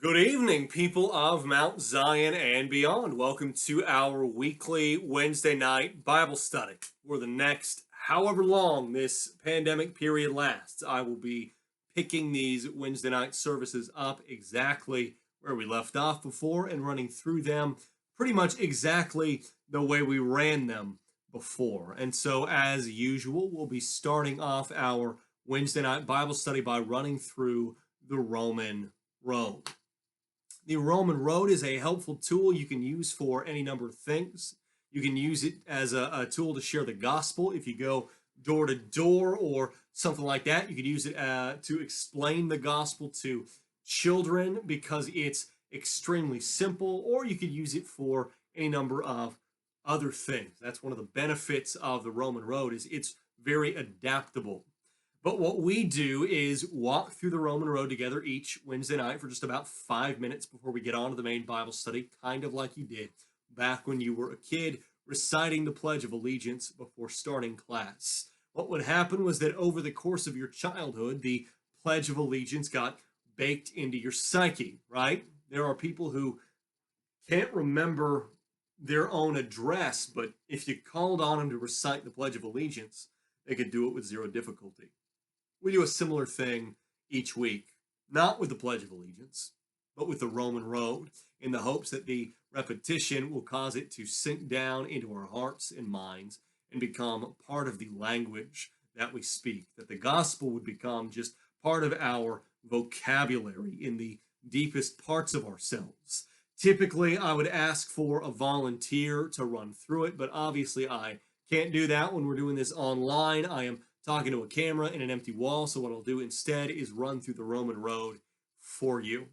Good evening, people of Mount Zion and beyond. Welcome to our weekly Wednesday night Bible study. For the next however long this pandemic period lasts, I will be picking these Wednesday night services up exactly where we left off before and running through them pretty much exactly the way we ran them before. And so, as usual, we'll be starting off our Wednesday night Bible study by running through the Roman road. The Roman road is a helpful tool you can use for any number of things. You can use it as a tool to share the gospel if you go door to door or something like that. You could use it to explain the gospel to children because it's extremely simple, or you could use it for any number of other things. That's one of the benefits of the Roman road is it's very adaptable. But what we do is walk through the Roman road together each Wednesday night for just about 5 minutes before we get on to the main Bible study, kind of like you did back when you were a kid, reciting the Pledge of Allegiance before starting class. What would happen was that over the course of your childhood, the Pledge of Allegiance got baked into your psyche, right? There are people who can't remember their own address, but if you called on them to recite the Pledge of Allegiance, they could do it with zero difficulty. We do a similar thing each week, not with the Pledge of Allegiance, but with the Roman road, in the hopes that the repetition will cause it to sink down into our hearts and minds and become part of the language that we speak, that the gospel would become just part of our vocabulary in the deepest parts of ourselves. Typically, I would ask for a volunteer to run through it, but obviously I can't do that when we're doing this online. I am talking to a camera in an empty wall. So what I'll do instead is run through the Roman road for you.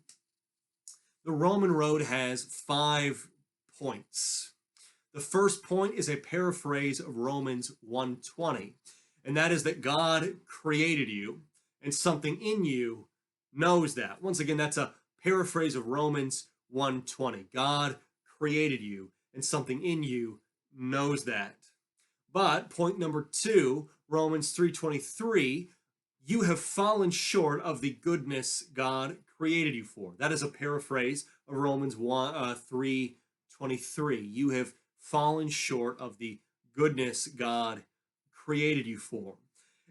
The Roman road has 5 points. The first point is a paraphrase of Romans 1:20, and that is that God created you and something in you knows that. Once again, that's a paraphrase of Romans 1:20. God created you and something in you knows that. But point number 2, Romans 3:23, you have fallen short of the goodness God created you for. That is a paraphrase of Romans 3:23. You have fallen short of the goodness God created you for.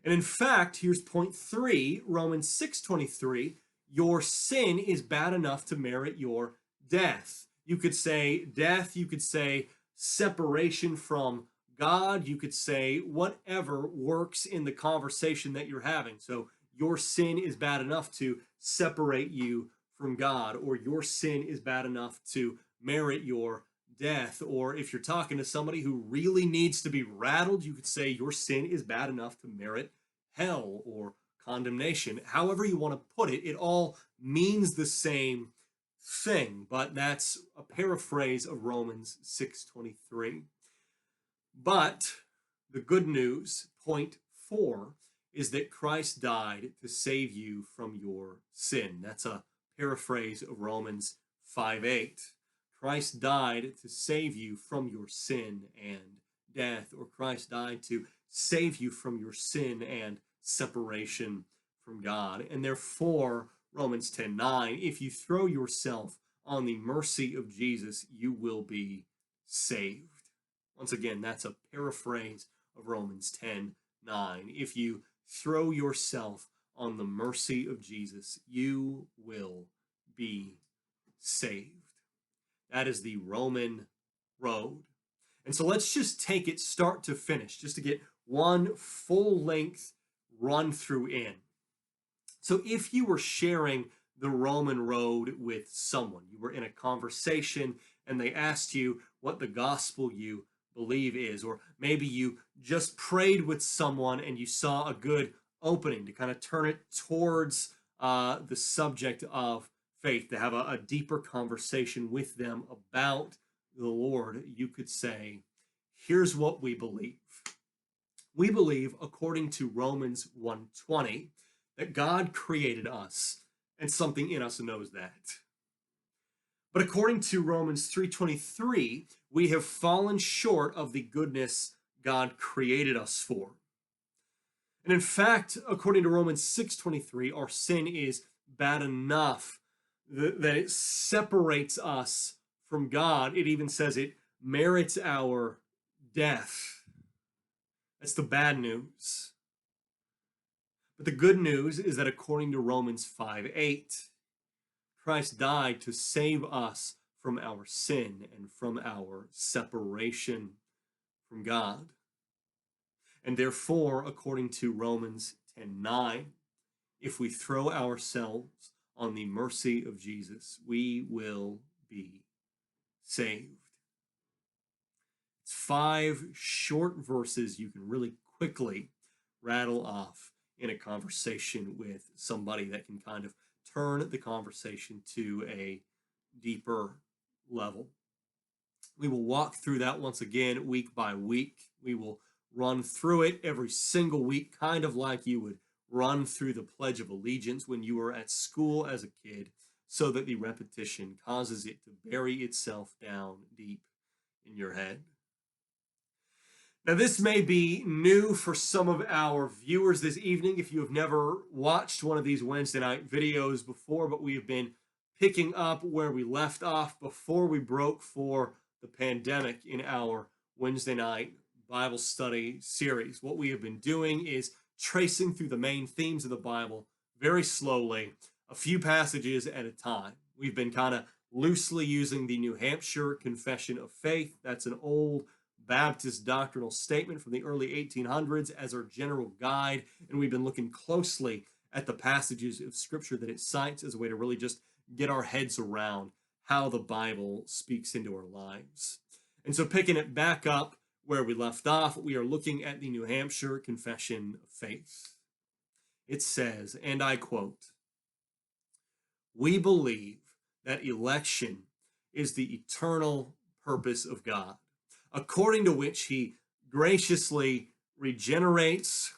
And in fact, here's point 3, Romans 6:23, your sin is bad enough to merit your death. You could say death, you could say separation from God, you could say whatever works in the conversation that you're having. So your sin is bad enough to separate you from God, or your sin is bad enough to merit your death. Or if you're talking to somebody who really needs to be rattled, you could say your sin is bad enough to merit hell or condemnation. However you want to put it, it all means the same thing, but that's a paraphrase of Romans 6:23. But the good news, point 4, is that Christ died to save you from your sin. That's a paraphrase of Romans 5:8. Christ died to save you from your sin and death, or Christ died to save you from your sin and separation from God. And therefore, Romans 10:9, if you throw yourself on the mercy of Jesus, you will be saved. Once again, that's a paraphrase of Romans 10:9. If you throw yourself on the mercy of Jesus, you will be saved. That is the Roman road. And so let's just take it start to finish, just to get one full length run through in. So if you were sharing the Roman road with someone, you were in a conversation and they asked you what the gospel you believe is, or maybe you just prayed with someone and you saw a good opening to kind of turn it towards the subject of faith, to have a deeper conversation with them about the Lord, you could say, here's what we believe. We believe, according to Romans 1:20, that God created us and something in us knows that. But according to Romans 3:23, we have fallen short of the goodness God created us for. And in fact, according to Romans 6:23, our sin is bad enough that it separates us from God. It even says it merits our death. That's the bad news. But the good news is that according to Romans 5:8, Christ died to save us from our sin and from our separation from God. And therefore, according to Romans 10:9, if we throw ourselves on the mercy of Jesus, we will be saved. It's 5 short verses you can really quickly rattle off in a conversation with somebody that can kind of turn the conversation to a deeper level. We will walk through that once again, week by week. We will run through it every single week, kind of like you would run through the Pledge of Allegiance when you were at school as a kid, so that the repetition causes it to bury itself down deep in your head. Now, this may be new for some of our viewers this evening if you have never watched one of these Wednesday night videos before, but we have been picking up where we left off before we broke for the pandemic in our Wednesday night Bible study series. What we have been doing is tracing through the main themes of the Bible very slowly, a few passages at a time. We've been kind of loosely using the New Hampshire Confession of Faith. That's an old Baptist doctrinal statement from the early 1800s as our general guide, and we've been looking closely at the passages of Scripture that it cites as a way to really just get our heads around how the Bible speaks into our lives. And so picking it back up where we left off, we are looking at the New Hampshire Confession of Faith. It says, and I quote, "We believe that election is the eternal purpose of God, according to which he graciously regenerates,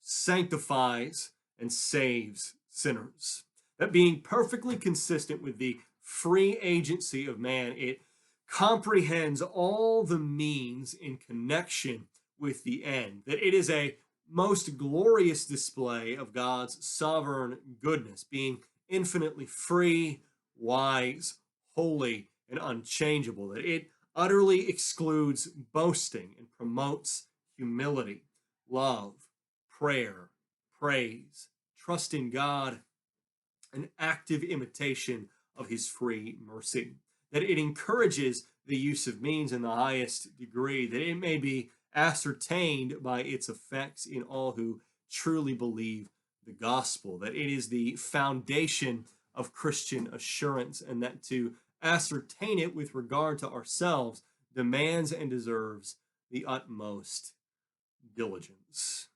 sanctifies, and saves sinners. That being perfectly consistent with the free agency of man, it comprehends all the means in connection with the end. That it is a most glorious display of God's sovereign goodness, being infinitely free, wise, holy, and unchangeable. That it utterly excludes boasting and promotes humility, love, prayer, praise, trust in God, an active imitation of his free mercy. That it encourages the use of means in the highest degree, that it may be ascertained by its effects in all who truly believe the gospel, that it is the foundation of Christian assurance, and that to ascertain it with regard to ourselves demands and deserves the utmost diligence."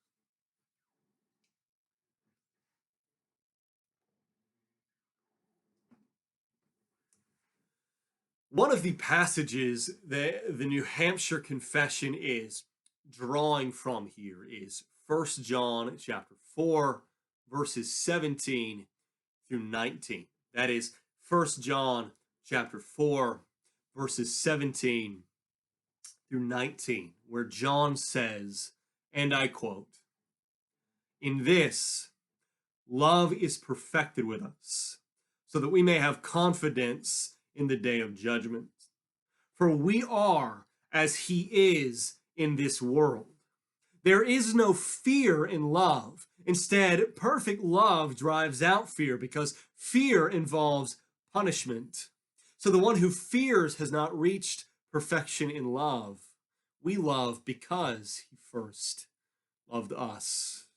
One of the passages that the New Hampshire Confession is drawing from here is 1 John chapter 4, verses 17 through 19. That is 1 John chapter 4, verses 17 through 19, where John says, and I quote, "In this, love is perfected with us, so that we may have confidence in the day of judgment. For we are as he is in this world. There is no fear in love. Instead, perfect love drives out fear, because fear involves punishment. So the one who fears has not reached perfection in love. We love because he first loved us."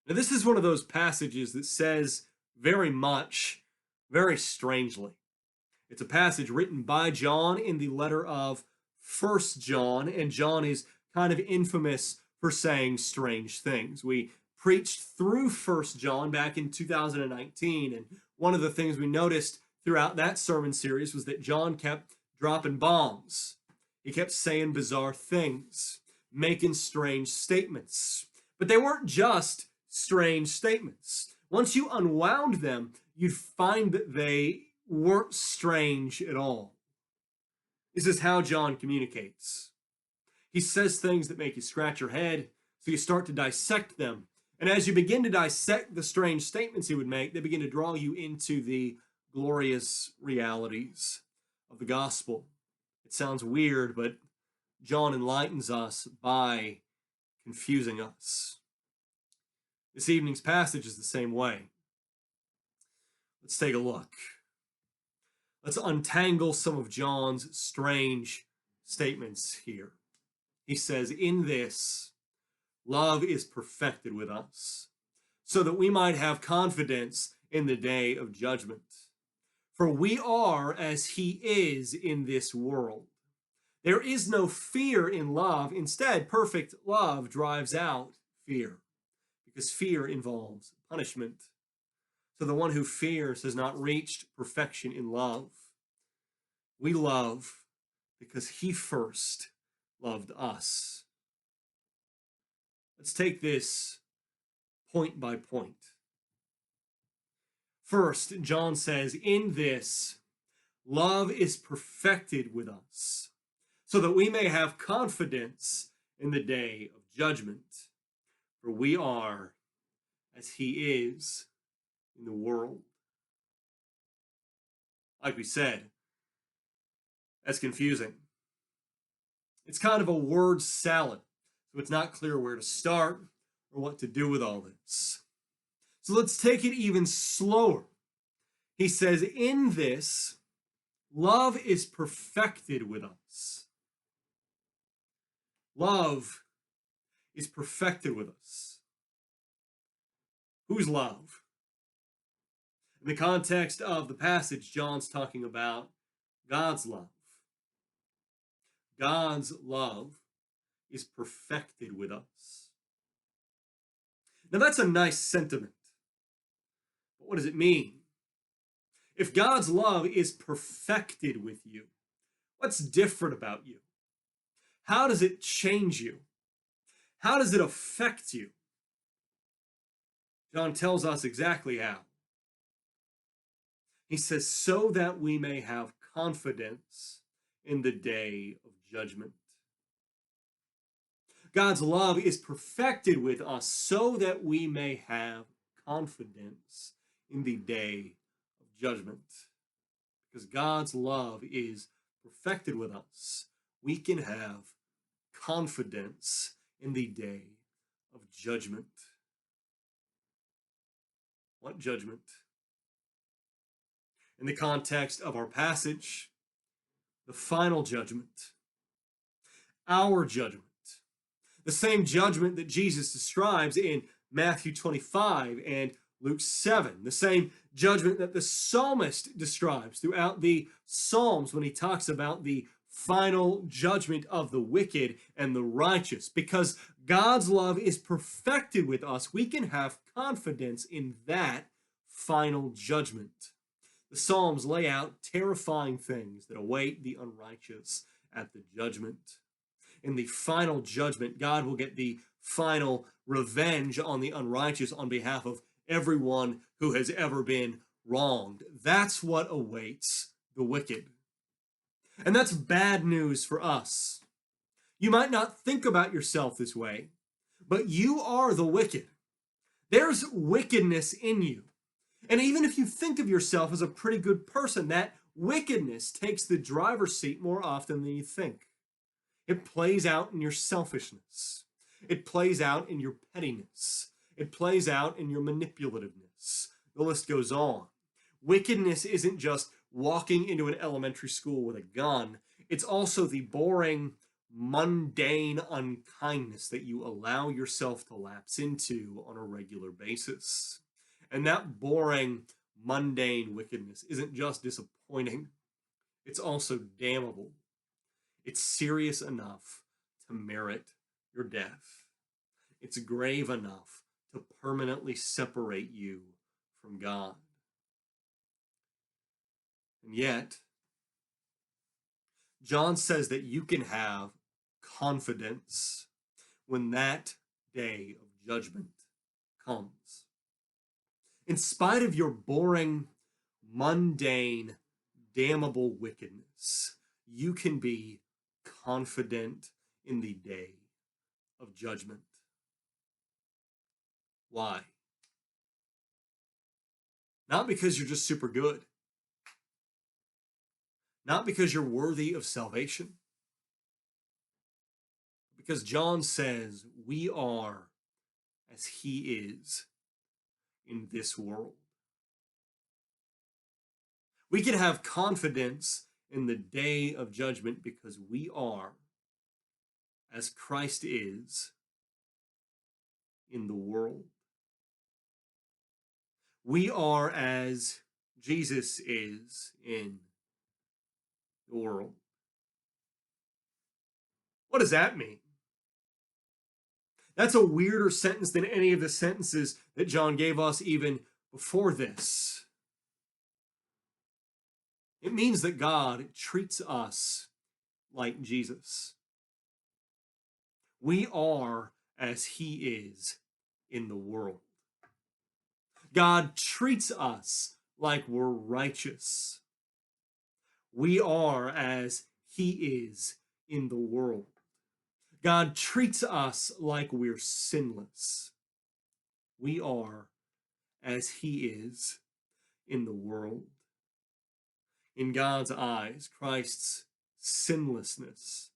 Now, this is one of those passages that says very much, very strangely. It's a passage written by John in the letter of 1 John, and John is kind of infamous for saying strange things. We preached through 1 John back in 2019, and one of the things we noticed throughout that sermon series was that John kept dropping bombs. He kept saying bizarre things, making strange statements. But they weren't just strange statements. Once you unwound them, you'd find that they weren't strange at all. This is how John communicates. He says things that make you scratch your head, so you start to dissect them, And as you begin to dissect the strange statements he would make, they begin to draw you into the glorious realities of the gospel. It sounds weird, but John enlightens us by confusing us. This evening's passage is the same way. Let's take a look. Let's untangle some of John's strange statements here. He says, in this, love is perfected with us, so that we might have confidence in the day of judgment. For we are as he is in this world. There is no fear in love. Instead, perfect love drives out fear, because fear involves punishment. So the one who fears has not reached perfection in love. We love because he first loved us. Let's take this point by point. First, John says, in this, love is perfected with us, so that we may have confidence in the day of judgment. For we are as he is in the world. Like we said, that's confusing. It's kind of a word salad, so it's not clear where to start or what to do with all this. So let's take it even slower. He says, in this, love is perfected with us. Love is perfected with us. Whose love? In the context of the passage, John's talking about God's love. God's love is perfected with us. Now that's a nice sentiment. But what does it mean? If God's love is perfected with you, what's different about you? How does it change you? How does it affect you? John tells us exactly how. He says, so that we may have confidence in the day of judgment. God's love is perfected with us so that we may have confidence in the day of judgment. Because God's love is perfected with us, we can have confidence in the day of judgment. What judgment? In the context of our passage, the final judgment, our judgment, the same judgment that Jesus describes in Matthew 25 and Luke 7, the same judgment that the psalmist describes throughout the Psalms when he talks about the final judgment of the wicked and the righteous. Because God's love is perfected with us, we can have confidence in that final judgment. The Psalms lay out terrifying things that await the unrighteous at the judgment. In the final judgment, God will get the final revenge on the unrighteous on behalf of everyone who has ever been wronged. That's what awaits the wicked. And that's bad news for us. You might not think about yourself this way, but you are the wicked. There's wickedness in you. And even if you think of yourself as a pretty good person, that wickedness takes the driver's seat more often than you think. It plays out in your selfishness. It plays out in your pettiness. It plays out in your manipulativeness. The list goes on. Wickedness isn't just walking into an elementary school with a gun. It's also the boring, mundane unkindness that you allow yourself to lapse into on a regular basis. And that boring, mundane wickedness isn't just disappointing, it's also damnable. It's serious enough to merit your death. It's grave enough to permanently separate you from God. And yet, John says that you can have confidence when that day of judgment comes. In spite of your boring, mundane, damnable wickedness, you can be confident in the day of judgment. Why? Not because you're just super good. Not because you're worthy of salvation. Because John says we are as he is in this world. We can have confidence in the day of judgment because we are as Christ is in the world. We are as Jesus is in the world. What does that mean? That's a weirder sentence than any of the sentences that John gave us even before this. It means that God treats us like Jesus. We are as he is in the world. God treats us like we're righteous. We are as he is in the world. God treats us like we're sinless. We are as he is in the world. In God's eyes, Christ's sinlessness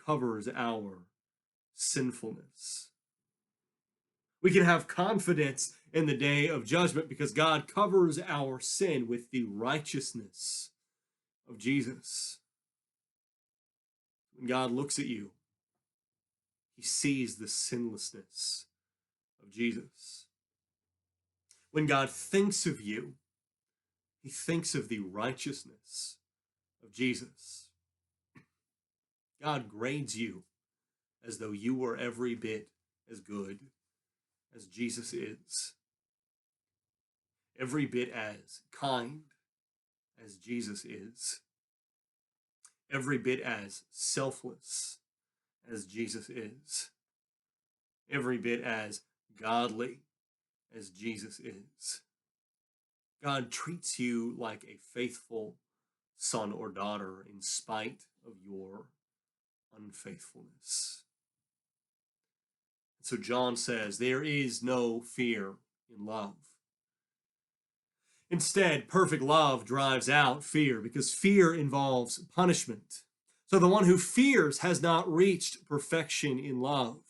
covers our sinfulness. We can have confidence in the day of judgment because God covers our sin with the righteousness of Jesus. When God looks at you, he sees the sinlessness of Jesus. When God thinks of you, he thinks of the righteousness of Jesus. God grades you as though you were every bit as good as Jesus is, every bit as kind as Jesus is, every bit as selfless as Jesus is, every bit as godly as Jesus is. God treats you like a faithful son or daughter in spite of your unfaithfulness. So John says, there is no fear in love. Instead, perfect love drives out fear because fear involves punishment. So the one who fears has not reached perfection in love.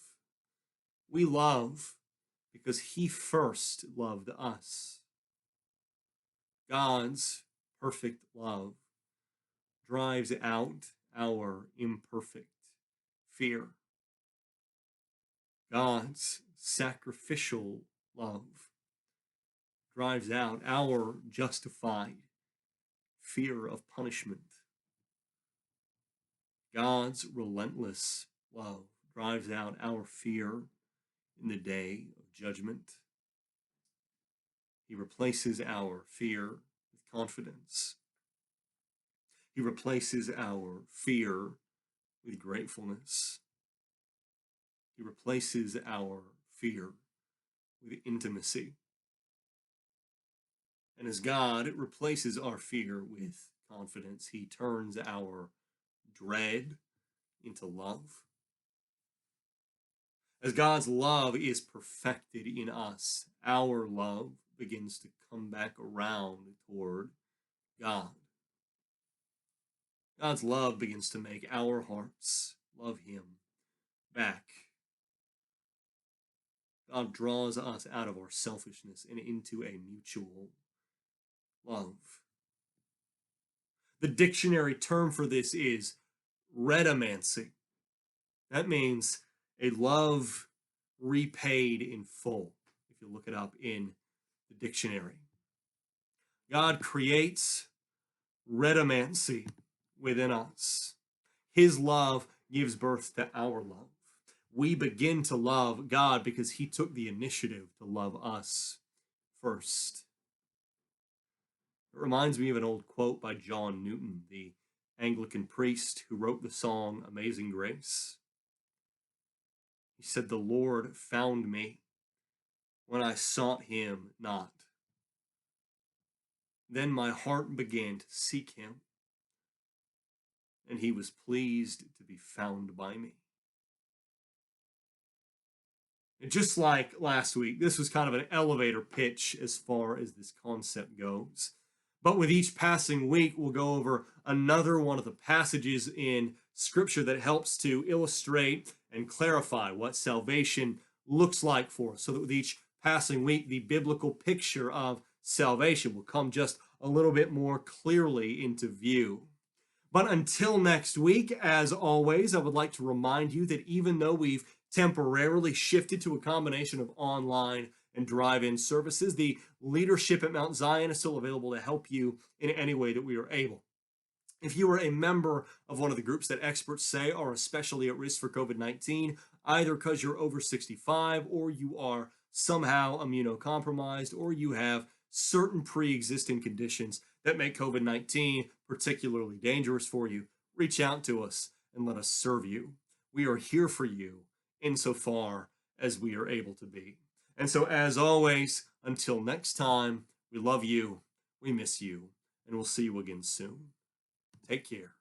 We love because he first loved us. God's perfect love drives out our imperfect fear. God's sacrificial love drives out our justified fear of punishment. God's relentless love drives out our fear in the day of judgment. He replaces our fear with confidence. He replaces our fear with gratefulness. He replaces our fear with intimacy. And as God replaces our fear with confidence, he turns our dread into love. As God's love is perfected in us, our love begins to come back around toward God. God's love begins to make our hearts love him back. God draws us out of our selfishness and into a mutual love. The dictionary term for this is redamancy. That means a love repaid in full, if you look it up in the dictionary. God creates redamancy within us. His love gives birth to our love. We begin to love God because he took the initiative to love us first. It reminds me of an old quote by John Newton, the Anglican priest who wrote the song Amazing Grace. He said, "The Lord found me when I sought him not. Then my heart began to seek him, and he was pleased to be found by me." And just like last week, this was kind of an elevator pitch as far as this concept goes. But with each passing week, we'll go over another one of the passages in Scripture that helps to illustrate and clarify what salvation looks like for us, so that with each passing week, the biblical picture of salvation will come just a little bit more clearly into view. But until next week, as always, I would like to remind you that even though we've temporarily shifted to a combination of online and drive-in services, the leadership at Mount Zion is still available to help you in any way that we are able. If you are a member of one of the groups that experts say are especially at risk for COVID-19, either because you're over 65 or you are somehow immunocompromised or you have certain pre-existing conditions that make COVID-19 particularly dangerous for you, reach out to us and let us serve you. We are here for you insofar as we are able to be. And so, as always, until next time, we love you, we miss you, and we'll see you again soon. Take care.